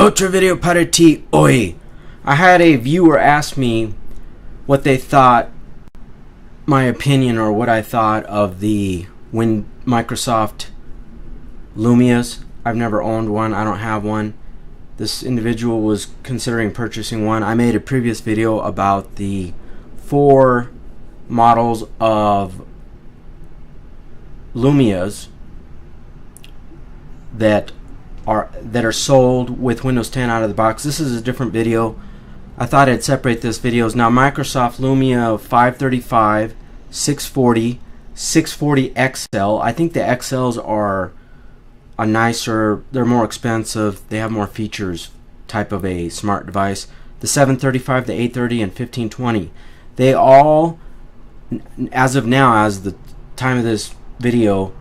Otro video para ti hoy. I had a viewer ask me what they thought, my opinion, or what I thought of the Microsoft Lumias. I've never owned one. I don't have one. This individual was considering purchasing one. I made a previous video about the 4 models of Lumias that are sold with Windows 10 out of the box. This is a different video. I thought I'd separate this videos. Now, Microsoft Lumia 535, 640, 640 XL. I think the XLs are a nicer, they're more expensive, they have more features type of a smart device. The 735, the 830, and 1520. They all, as of now, as the time of this video,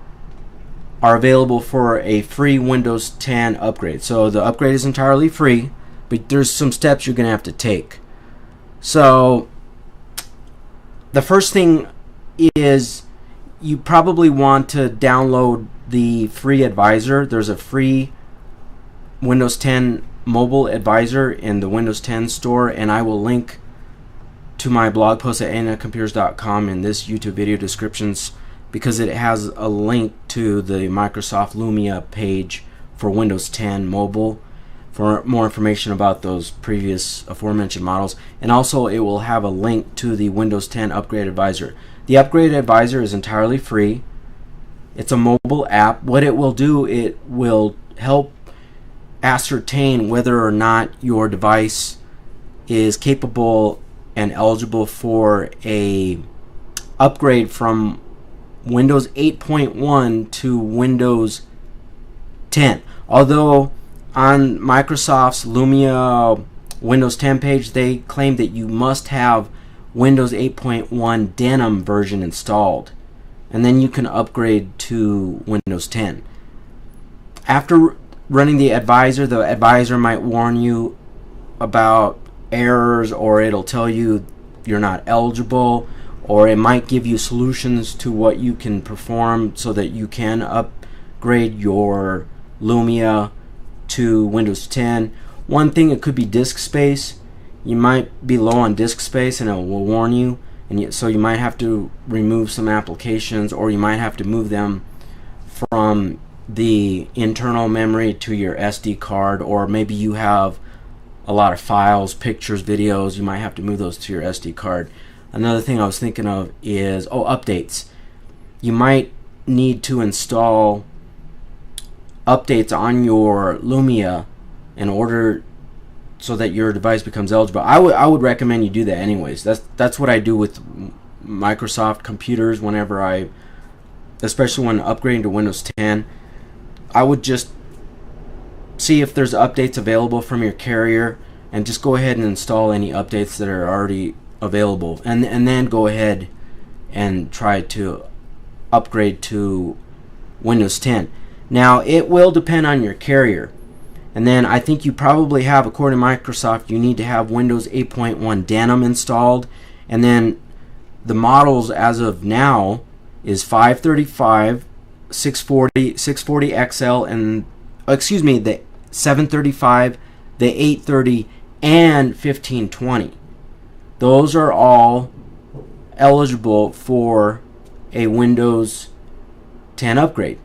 are available for a free Windows 10 upgrade. So the upgrade is entirely free, but there's some steps you're going to have to take. So the first thing is you probably want to download the free advisor. There's a free Windows 10 mobile advisor in the Windows 10 store, and I will link to my blog post at anacomputers.com in this YouTube video descriptions, because it has a link to the Microsoft Lumia page for Windows 10 mobile for more information about those previous aforementioned models, and also it will have a link to the Windows 10 Upgrade Advisor. The Upgrade Advisor is entirely free. It's a mobile app. What it will do, it will help ascertain whether or not your device is capable and eligible for a upgrade from Windows 8.1 to Windows 10. Although on Microsoft's Lumia Windows 10 page, they claim that you must have Windows 8.1 Denim version installed, and then you can upgrade to Windows 10. After running the advisor might warn you about errors, or it'll tell you you're not eligible, or it might give you solutions to what you can perform so that you can upgrade your Lumia to Windows 10. One thing, it could be disk space. You might be low on disk space and it will warn you, and so you might have to remove some applications, or you might have to move them from the internal memory to your SD card, or maybe you have a lot of files, pictures, videos, you might have to move those to your SD card. Another thing I was thinking of is, updates. You might need to install updates on your Lumia in order so that your device becomes eligible. I would recommend you do that anyways. That's what I do with Microsoft computers whenever especially when upgrading to Windows 10. I would just see if there's updates available from your carrier and just go ahead and install any updates that are already available, and then go ahead and try to upgrade to Windows 10. Now, it will depend on your carrier, and then I think you probably have, according to Microsoft, you need to have Windows 8.1 Denim installed, and then the models as of now is 535, 640, 640 XL, and the 735, the 830, and 1520. Those are all eligible for a Windows 10 upgrade.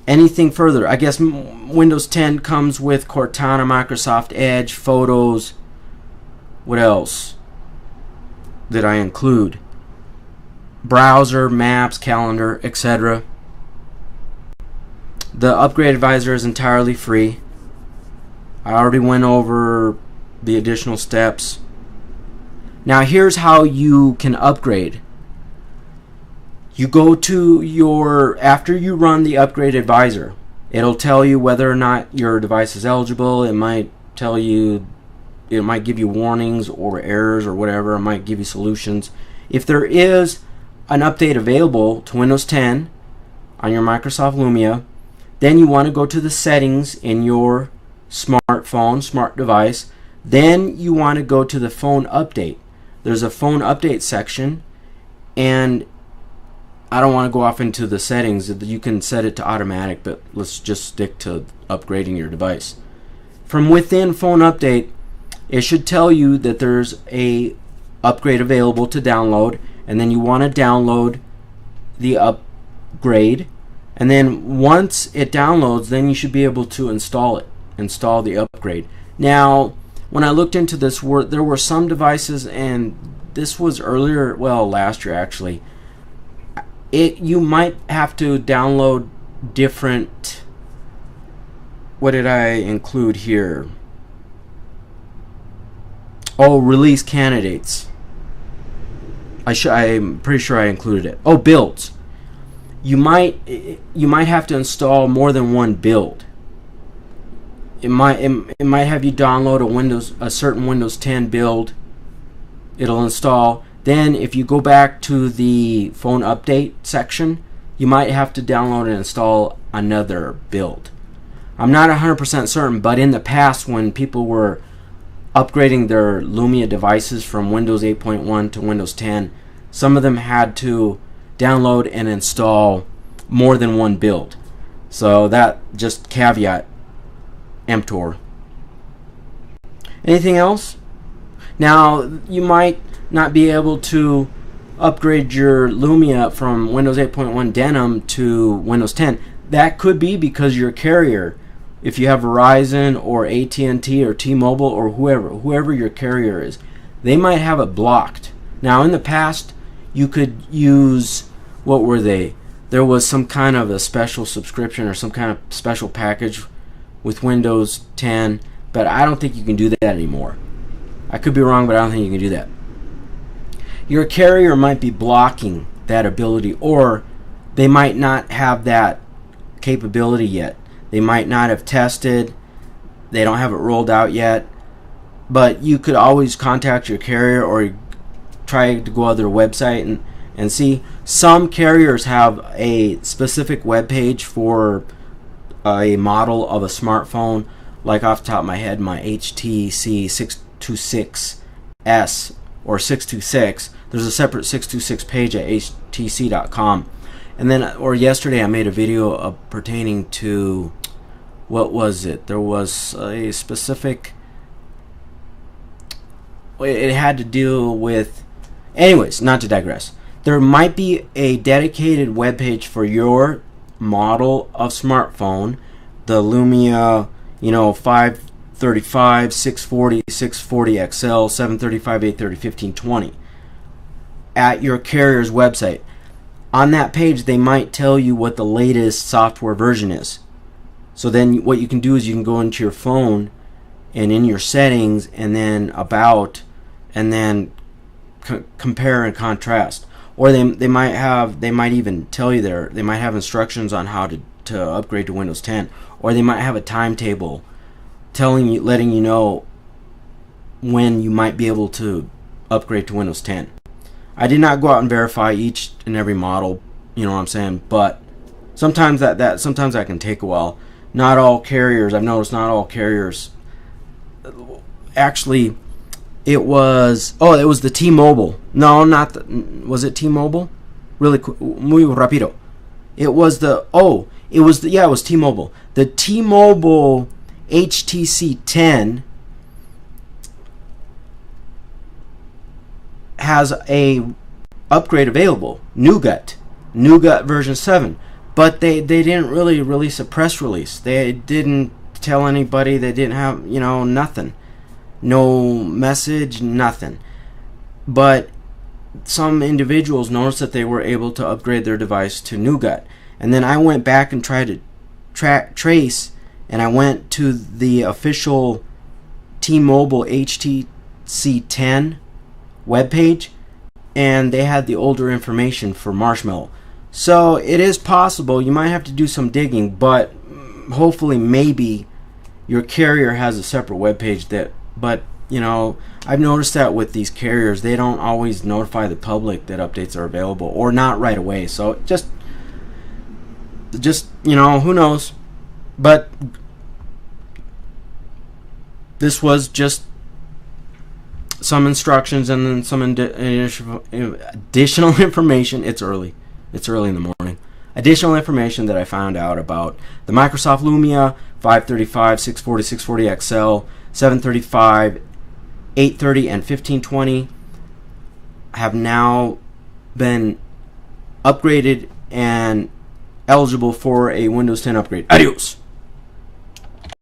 Anything further, I guess Windows 10 comes with Cortana, Microsoft Edge, Photos. What else did I include? Browser, Maps, Calendar, etc. The Upgrade Advisor is entirely free. I already went over the additional steps. Now, here's how you can upgrade. You go to after you run the Upgrade Advisor, it'll tell you whether or not your device is eligible. It might tell you, it might give you warnings or errors or whatever. It might give you solutions. If there is an update available to Windows 10 on your Microsoft Lumia, then you want to go to the settings in your smartphone, smart device. Then you want to go to the phone update. There's a phone update section, and I don't want to go off into the settings. You can set it to automatic, but let's just stick to upgrading your device. from within phone update, it should tell you that there's a upgrade available to download, and then you want to download the upgrade, and then once it downloads, then you should be able to install the upgrade. Now, when I looked into this, there were some devices, and this was earlier, well, last year actually, you might have to download different, what did I include here? Oh, release candidates. I'm pretty sure I included it. Oh, builds. You might have to install more than one build. It might have you download a certain Windows 10 build. It'll install. Then if you go back to the phone update section, you might have to download and install another build. I'm not 100% certain, but in the past, when people were upgrading their Lumia devices from Windows 8.1 to Windows 10, some of them had to download and install more than one build. So that, just caveat emptor. Anything else? Now, you might not be able to upgrade your Lumia from Windows 8.1 Denim to Windows 10. That could be because your carrier, if you have Verizon or AT&T or T-Mobile or whoever your carrier is, they might have it blocked. Now, in the past, you could use, what were they? There was some kind of a special subscription or some kind of special package with Windows 10, but I don't think you can do that anymore. I could be wrong, but I don't think you can do that. Your carrier might be blocking that ability, or they might not have that capability yet. They might not have tested, they don't have it rolled out yet, but you could always contact your carrier or try to go on their website and see. Some carriers have a specific web page for a model of a smartphone, like off the top of my head, my HTC 626S or 626. There's a separate 626 page at htc.com. And then, or yesterday I made a video pertaining to, what was it? There was a specific, it had to deal with, anyways, not to digress. There might be a dedicated web page for your model of smartphone, the Lumia, 535, 640, 640 XL, 735, 830, 1520, at your carrier's website. On that page, they might tell you what the latest software version is. So then what you can do is you can go into your phone and in your settings and then about, and then compare and contrast. Or they might even tell you there, they might have instructions on how to upgrade to Windows 10, or they might have a timetable letting you know when you might be able to upgrade to Windows 10. I did not go out and verify each and every model, you know what I'm saying, but sometimes sometimes that can take a while. Not all carriers, I've noticed not all carriers, actually it was the T-Mobile. No, not the, was it T-Mobile? Really quick, muy rápido. It was T-Mobile. The T-Mobile HTC 10 has a upgrade available, Nougat version 7, but they didn't really release a press release. They didn't tell anybody. They didn't have, nothing, no message, nothing. But some individuals noticed that they were able to upgrade their device to Nougat, and then I went back and tried to trace, and I went to the official T-Mobile HTC 10 webpage, and they had the older information for Marshmallow. So it is possible. You might have to do some digging, but hopefully maybe your carrier has a separate webpage but I've noticed that with these carriers, they don't always notify the public that updates are available, or not right away. So just who knows. But this was just some instructions and then some additional information. It's early in the morning. additional information that I found out about the Microsoft Lumia 535, 640, 640 XL, 735, 830, and 1520 have now been upgraded and eligible for a Windows 10 upgrade. Adios!